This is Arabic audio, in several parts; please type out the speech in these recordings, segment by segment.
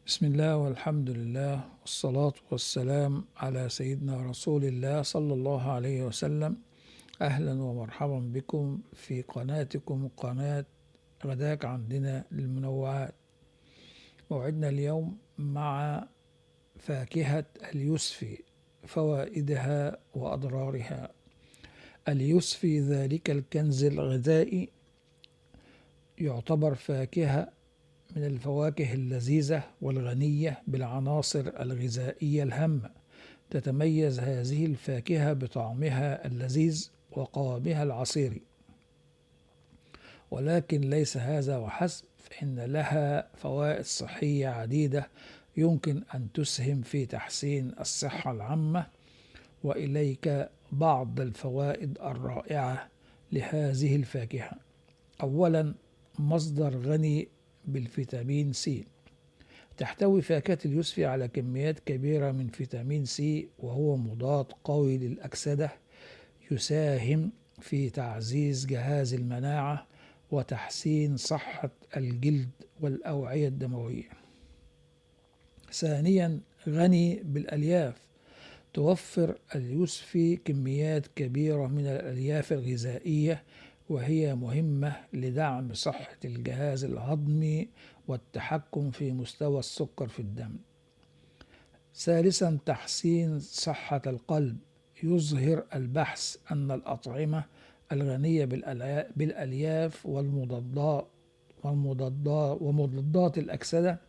بسم الله والحمد لله والصلاة والسلام على سيدنا رسول الله صلى الله عليه وسلم. أهلا ومرحبا بكم في قناتكم قناة غداك عندنا للمنوعات. موعدنا اليوم مع فاكهة اليوسفي، فوائدها وأضرارها. اليوسفي ذلك الكنز الغذائي، يعتبر فاكهة من الفواكه اللذيذة والغنية بالعناصر الغذائية الهامة. تتميز هذه الفاكهة بطعمها اللذيذ وقوامها العصيري، ولكن ليس هذا وحسب، فإن لها فوائد صحية عديدة يمكن أن تسهم في تحسين الصحة العامة. وإليك بعض الفوائد الرائعة لهذه الفاكهة. أولا، مصدر غني بالفيتامين سي. تحتوي فاكهة اليوسفي على كميات كبيرة من فيتامين سي، وهو مضاد قوي للأكسدة، يساهم في تعزيز جهاز المناعة وتحسين صحة الجلد والأوعية الدموية. ثانيا، غني بالألياف. توفر اليوسفي كميات كبيرة من الألياف الغذائية، وهي مهمة لدعم صحة الجهاز الهضمي والتحكم في مستوى السكر في الدم. ثالثا، تحسين صحة القلب. يظهر البحث أن الأطعمة الغنية بالألياف ومضادات الأكسدة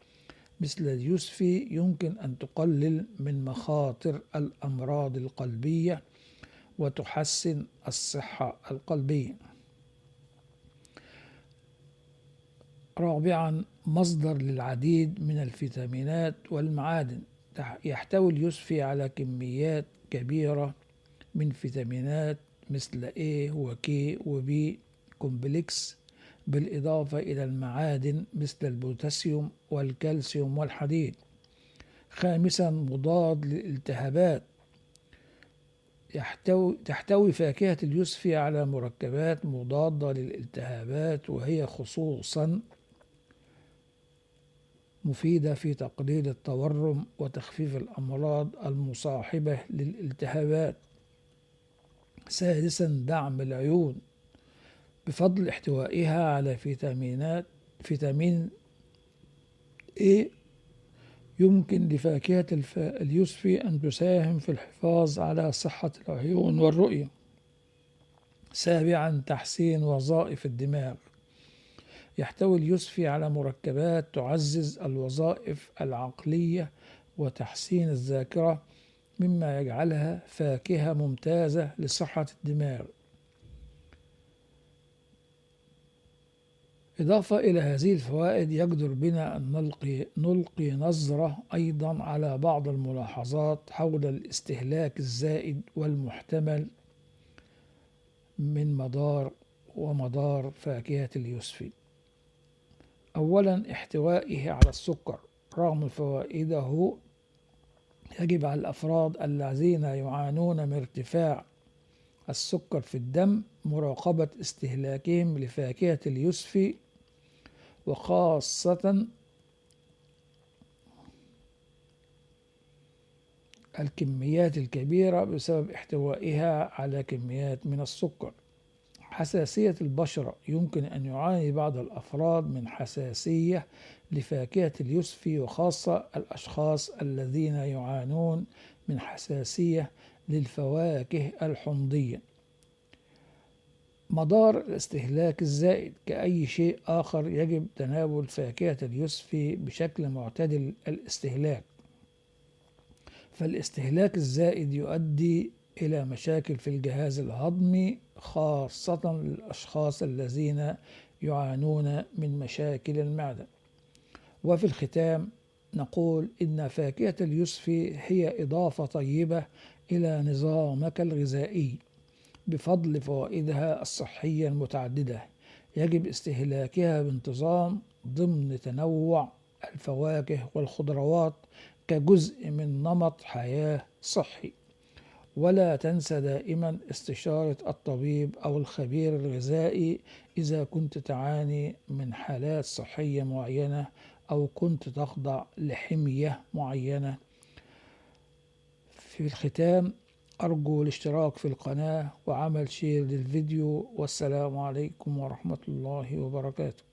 مثل اليوسفي يمكن أن تقلل من مخاطر الأمراض القلبية وتحسن الصحة القلبية. رابعا، مصدر للعديد من الفيتامينات والمعادن. يحتوي اليوسفي على كميات كبيرة من فيتامينات مثل A و K و B كومبلكس، بالإضافة إلى المعادن مثل البوتاسيوم والكالسيوم والحديد. خامسا، مضاد للالتهابات. تحتوي فاكهة اليوسفي على مركبات مضادة للالتهابات، وهي خصوصا مفيدة في تقليل التورم وتخفيف الأمراض المصاحبة للالتهابات. سادسا، دعم العيون. بفضل احتوائها على فيتامين A، يمكن لفاكهة اليوسفي أن تساهم في الحفاظ على صحة العيون والرؤية. سابعا، تحسين وظائف الدماغ. يحتوي اليوسفي على مركبات تعزز الوظائف العقلية وتحسين الذاكرة، مما يجعلها فاكهة ممتازة لصحة الدماغ. إضافة إلى هذه الفوائد، يقدر بنا أن نلقي نظرة أيضا على بعض الملاحظات حول الاستهلاك الزائد والمحتمل من مدار فاكهة اليوسفي. أولا، احتوائه على السكر. رغم فوائده، يجب على الأفراد الذين يعانون من ارتفاع السكر في الدم مراقبة استهلاكهم لفاكهة اليوسفي، وخاصة الكميات الكبيرة بسبب احتوائها على كميات من السكر. حساسية البشرة. يمكن أن يعاني بعض الأفراد من حساسية لفاكهة اليوسفي، وخاصة الأشخاص الذين يعانون من حساسية للفواكه الحمضية. مدار الاستهلاك الزائد. كأي شيء آخر، يجب تناول فاكهة اليوسفي بشكل معتدل الاستهلاك، فالاستهلاك الزائد يؤدي إلى مشاكل في الجهاز الهضمي، خاصة للأشخاص الذين يعانون من مشاكل المعدة. وفي الختام نقول إن فاكهة اليوسفي هي إضافة طيبة إلى نظامك الغذائي بفضل فوائدها الصحية المتعددة. يجب استهلاكها بانتظام ضمن تنوع الفواكه والخضروات كجزء من نمط حياة صحي. ولا تنسى دائما استشارة الطبيب أو الخبير الغذائي إذا كنت تعاني من حالات صحية معينة أو كنت تخضع لحمية معينة. في الختام أرجو الاشتراك في القناة وعمل شير للفيديو، والسلام عليكم ورحمة الله وبركاته.